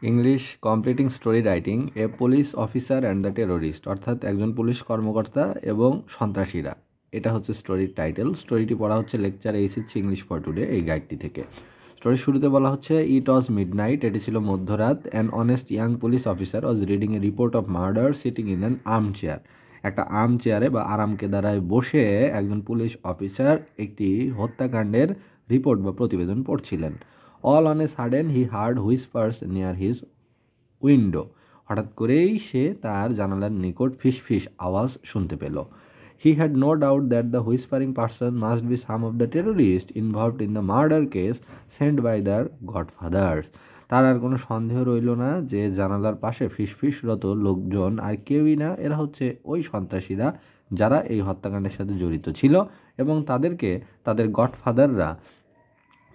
English completing story writing A police officer and the terrorist, অর্থাৎ একজন police কর্মকর্তা এবং সন্ত্রাসীরা। এটা হচ্ছে স্টোরির টাইটেল। স্টোরিটি পড়া হচ্ছে lecture HSC English for today এই গাইডটি থেকে। স্টোরির শুরুতে বলা হচ্ছে ইট ওয়াজ মিডনাইট, এটি ছিল মধ্যরাত। An honest young police officer was reading a report of murder sitting in an arm chair. একটা আর্ম চেয়ারে বা আরামকেদারায় বসে একজন পুলিশ অফিসার একটি হত্যাকাণ্ডের রিপোর্ট বা প্রতিবেদন পড়ছিলেন। All on a sudden he heard whispers near his window, হঠাৎ করেই সে তার জানালার নিকট ফিস ফিস আওয়াজ শুনতে পেল। He had no doubt that the whispering person must be some of the terrorist involved in the murder case sent by their godfathers. তার আর কোনো সন্দেহ রইল না যে জানালার পাশে ফিসফিসরত লোকজন আর কেউই না, এরা হচ্ছে ওই সন্ত্রাসীরা যারা এই হত্যাকাণ্ডের সাথে জড়িত ছিল এবং তাদেরকে তাদের গডফাদাররা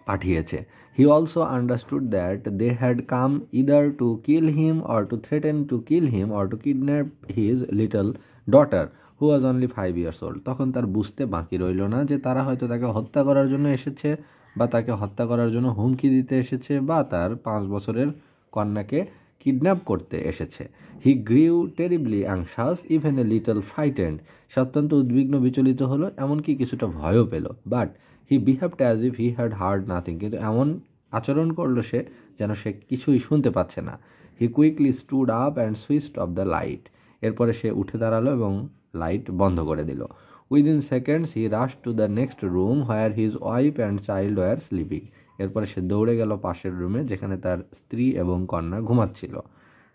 পাঠিয়েছে। He also understood that they had come either to kill him or to threaten to kill him or to kidnap his little daughter who was only 5 years old. তখন তার বুঝতে বাকি রইল না যে তারা হয়তো তাকে হত্যা করার জন্য এসেছে বা তাকে হত্যা করার জন্য হুমকি দিতে এসেছে বা তার 5 বছরের কন্যাকে কিডন্যাপ করতে এসেছে। He grew terribly anxious, even a little frightened. সে অত্যন্ত উদ্বিগ্ন বিচলিত হলো, এমনকি কিছুটা ভয়ও পেল। But he behaved as if he had heard nothing, কিন্তু এমন আচরণ করলো সে যেন সে কিছুই শুনতে পাচ্ছে না। He quickly stood up and switched off the light. এরপরে সে উঠে দাঁড়ালো এবং লাইট বন্ধ করে দিল। Within seconds he rush to the next room where his wife and child were sleeping. এরপরে সে দৌড়ে গেল পাশের রুমে যেখানে তার স্ত্রী এবং কন্যা ঘুমাচ্ছিল।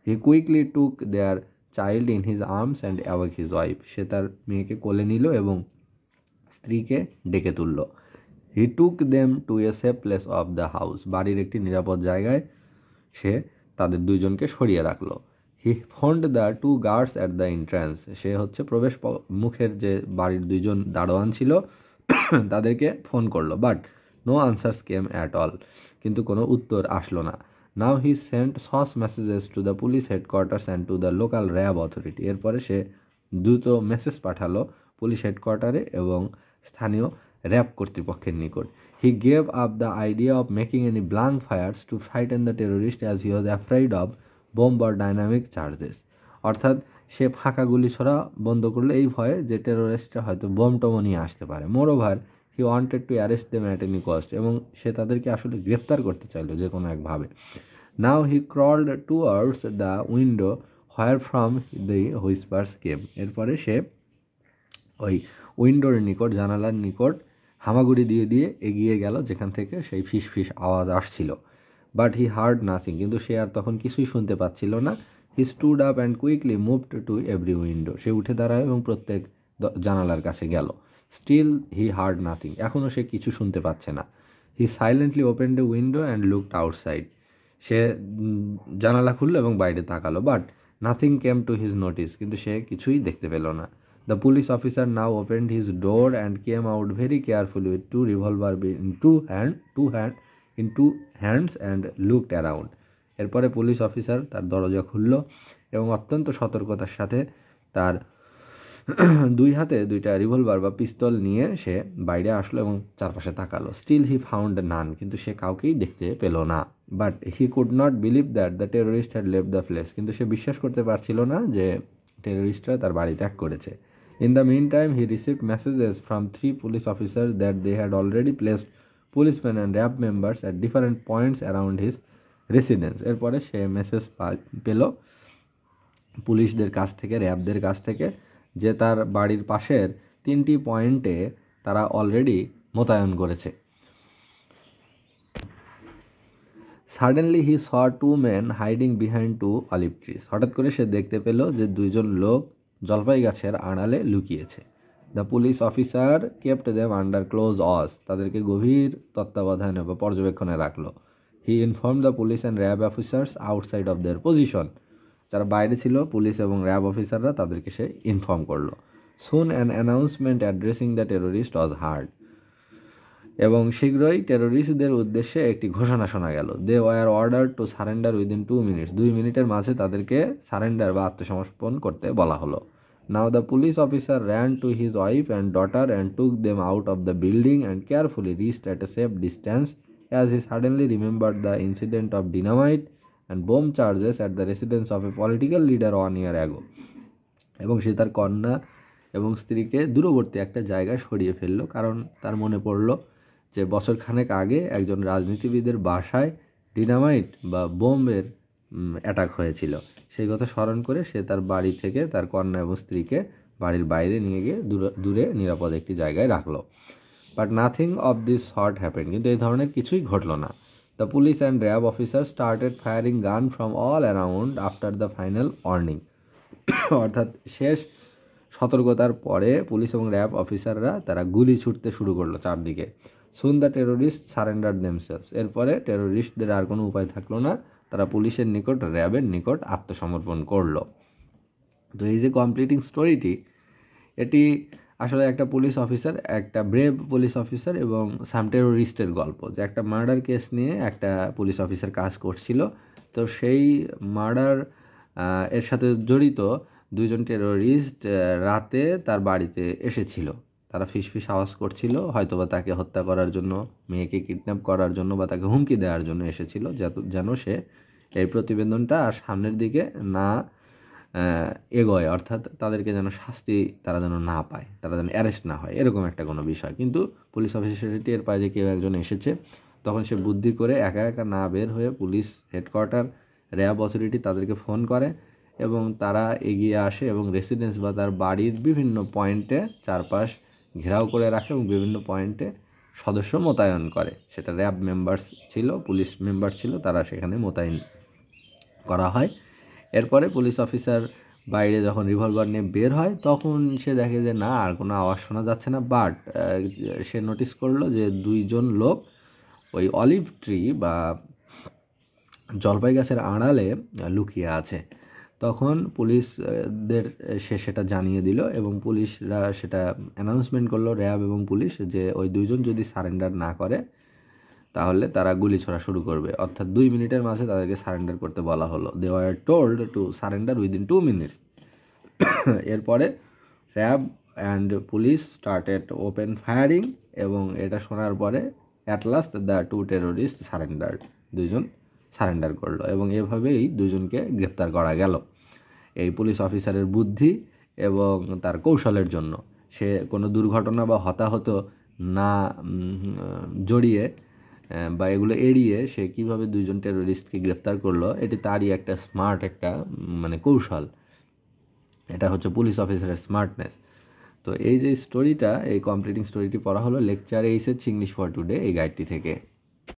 He quickly took their child in his arms and awake his wife. সে তার মেয়েকে কোলে নিল এবং স্ত্রীকে ডেকে তুলল। He took them to a safe place of the house. বাড়ির একটি নিরাপদ জায়গায় সে তাদের দুইজনকে সরিয়ে রাখলো। He phoned the two guards at the entrance. সে হচ্ছে প্রবেশ মুখের যে বাড়ির দুইজন দারোয়ান ছিল তাদেরকে ফোন করলো। But no answers came at all, কিন্তু কোনো উত্তর আসলো না। Now he sent SOS messages to the police headquarters and to the local RAB authority. এরপরে সে দ্রুত মেসেজ পাঠালো পুলিশ হেডকোয়ার্টারে এবং স্থানীয় র্যাব কর্তৃপক্ষের নিকট। He gave up the idea of making any blank fires to frighten the terrorist as he was afraid of bomb or dynamic charges. অর্থাৎ সে ফাঁকা গুলি ছোড়া বন্ধ করলে এই ভয়ে যে টেরোরিস্টরা হয়তো বোম টোমও নিয়ে আসতে পারে। মোর over he wanted to arrest them at any cost, এবং সে তাদেরকে আসলে গ্রেফতার করতে চাইলো যে কোনো একভাবে। Now he crawled towards the window where from the whispers came. এরপরে সে ওই উইন্ডোর নিকট, জানালার নিকট হামাগুড়ি দিয়ে দিয়ে এগিয়ে গেল যেখান থেকে সেই ফিস ফিস আওয়াজ আসছিল। বাট হি হার্ড নাথিং, কিন্তু সে আর তখন কিছুই শুনতে পাচ্ছিল না। He stood up and quickly moved to every window. সে উঠে দাঁড়ায় এবং প্রত্যেক জানালার কাছে গেল। স্টিল হি হার্ড নাথিং, এখনও সে কিছু শুনতে পাচ্ছে না। He silently opened a window and looked outside. সে জানালা খুললো এবং বাইরে তাকালো। But nothing came to his notice, কিন্তু সে কিছুই দেখতে পেল না। The police officer now opened his door and came out very carefully with two revolvers in two hands and looked around. এরপরে পুলিশ অফিসার তার দরজা খুলল এবং অত্যন্ত সতর্কতার সাথে তার দুই হাতে দুইটা রিভলভার বা পিস্তল নিয়ে সে বাইরে আসলো এবং চারপাশে তাকালো। স্টিল হি ফাউন্ড নান, কিন্তু সে কাউকেই দেখতে পেল না। But he could not believe that the terrorist had left the place, কিন্তু সে বিশ্বাস করতে পারছিল না যে টেরোরিস্টরা তার বাড়ি ত্যাগ করেছে। In the meantime, he received messages from 3 police officers that they had already placed policemen and RAB members at different points around his residence. এরপরে সে মেসেজ পেল পুলিশদের কাছ থেকে, র্যাবদের কাছ থেকে, যে তার বাড়ির পাশের 3টি পয়েন্টে তারা অলরেডি মোতায়েন করেছে। সাডেনলি হি স 2 men hiding behind 2 olive trees. হঠাৎ করে সে দেখতে পেল যে দুইজন লোক জলপাই গাছের আড়ালে লুকিয়েছে। The police officer kept them under close watch. তাদেরকে গভীর তত্ত্বাবধানে বা পর্যবেক্ষণে রাখলো। He inform the police and RAB officers outside of their position. যারা বাইরে ছিল পুলিশ এবং র্যাব অফিসাররা, তাদেরকে সে ইনফর্ম করলো। Soon an announcement addressing the terrorist was heard. এবং শীঘ্রই টেরোরিস্টদের উদ্দেশ্যে একটি ঘোষণা শোনা গেল। They were order to surrender within 2 minutes। 2 মিনিটের মাঝে তাদেরকে সারেন্ডার বা আত্মসমর্পণ করতে বলা হলো। Now the police officer ran to his wife and daughter and took them out of the building and carefully reached at a safe distance as he suddenly remembered the incident of dynamite and bomb charges at the residence of a political leader 1 year ago. এবং সে তার কন্যা এবং স্ত্রীকে দূরবর্তী একটা জায়গায় সরিয়ে ফেললো, কারণ তার মনে পড়লো যে বছরখানেক আগে একজন রাজনীতিবিদের বাসায় ডিনামাইট বা বোমের অ্যাটাক হয়েছিল। সেই কথা স্মরণ করে সে তার বাড়ি থেকে তার কন্যা এবং স্ত্রীকে বাড়ির বাইরে নিয়ে গিয়ে দূরে নিরাপদ একটি জায়গায় রাখলো। But nothing of this sort happen, কিন্তু এই ধরনের কিছুই ঘটল না। The police and RAB officer started firing gun from all around after the final warning. অর্থাৎ শেষ সতর্কতার পরে পুলিশ এবং র্যাব অফিসাররা তারা গুলি ছুটতে শুরু করলো চারদিকে। সুন দ্য টেরোরিস্ট সারেন্ডার দেমসেলস, এরপরে টেরোরিস্টদের আর কোনো উপায় থাকলো না, তারা পুলিশের নিকট, র্যাবের নিকট আত্মসমর্পণ করলো। তো এই যে কমপ্লিটিং স্টোরিটি, এটি আসলে একটা পুলিশ অফিসার, একটা ব্রেভ পুলিশ অফিসার এবং সাম টেরোরিস্টের গল্প, যে একটা মার্ডার কেস নিয়ে একটা পুলিশ অফিসার কাজ করছিল। তো সেই মার্ডার এর সাথে জড়িত দুইজন টেরোরিস্ট রাতে তার বাড়িতে এসেছিল। তারা ফিসফিস আওয়াজ করছিল, হয়তোবা তাকে হত্যা করার জন্য, মেয়েকে কিডন্যাপ করার জন্য বা তাকে হুমকি দেওয়ার জন্য এসেছিল, যেন সে এই প্রতিবেদনটা আর সামনের দিকে না এগোয়, অর্থাৎ তাদেরকে যেন শাস্তি তারা যেন না পায়, তারা যেন অ্যারেস্ট না হয়, এরকম একটা কোনো বিষয়। কিন্তু পুলিশ অফিসার টের পায় যে কেউ একজন এসেছে, তখন সে বুদ্ধি করে একা একা না বের হয়ে পুলিশ হেডকোয়ার্টার, র্যাব অথরিটি তাদেরকে ফোন করে এবং তারা এগিয়ে আসে এবং রেসিডেন্স বা তার বাড়ির বিভিন্ন পয়েন্টে চারপাশ ঘেরাও করে রাখে এবং বিভিন্ন পয়েন্টে সদস্য মোতায়েন করে। সেটা র্যাব মেম্বার্স ছিল, পুলিশ মেম্বার ছিল, তারা সেখানে মোতায়েন করা হয়। এরপরে পুলিশ অফিসার বাইরে যখন রিভলভার নিয়ে বের হয়, তখন সে দেখে যে না, আর কোনো আওয়াজ শোনা যাচ্ছে না। বাট সে নোটিস করলো যে দুইজন লোক ওই অলিভ ট্রি বা জলপাই গাছের আড়ালে লুকিয়ে আছে। তখন পুলিশদের সে সেটা জানিয়ে দিল এবং পুলিশরা সেটা অ্যানাউন্সমেন্ট করলো, র্যাব এবং পুলিশ, যে ওই দুইজন যদি সারেন্ডার না করে তাহলে তারা গুলি ছোড়া শুরু করবে। অর্থাৎ 2 মিনিটের মাঝে তাদেরকে সারেন্ডার করতে বলা হলো। They were told to surrender within 2 minutes. এরপরে RAB and police started open firing এবং এটা শোনার পরে at last the 2 terrorist surrender, দুইজন সারেন্ডার করলো এবং এভাবেই দুজনকে গ্রেপ্তার করা গেল। এই পুলিশ অফিসারের বুদ্ধি এবং তার কৌশলের জন্য সে কোনো দুর্ঘটনা বা হতাহত না জড়িয়ে বা এগুলো এড়িয়ে সে কীভাবে দুইজন টেরোরিস্টকে গ্রেপ্তার করলো, এটি তারই একটা স্মার্ট একটা মানে কৌশল। এটা হচ্ছে পুলিশ অফিসারের স্মার্টনেস। তো এই যে স্টোরিটা, এই কমপ্লিটিং স্টোরিটি পড়া হলো লেকচার 8 ইংলিশ ফর টুডে এই গাইডটি থেকে।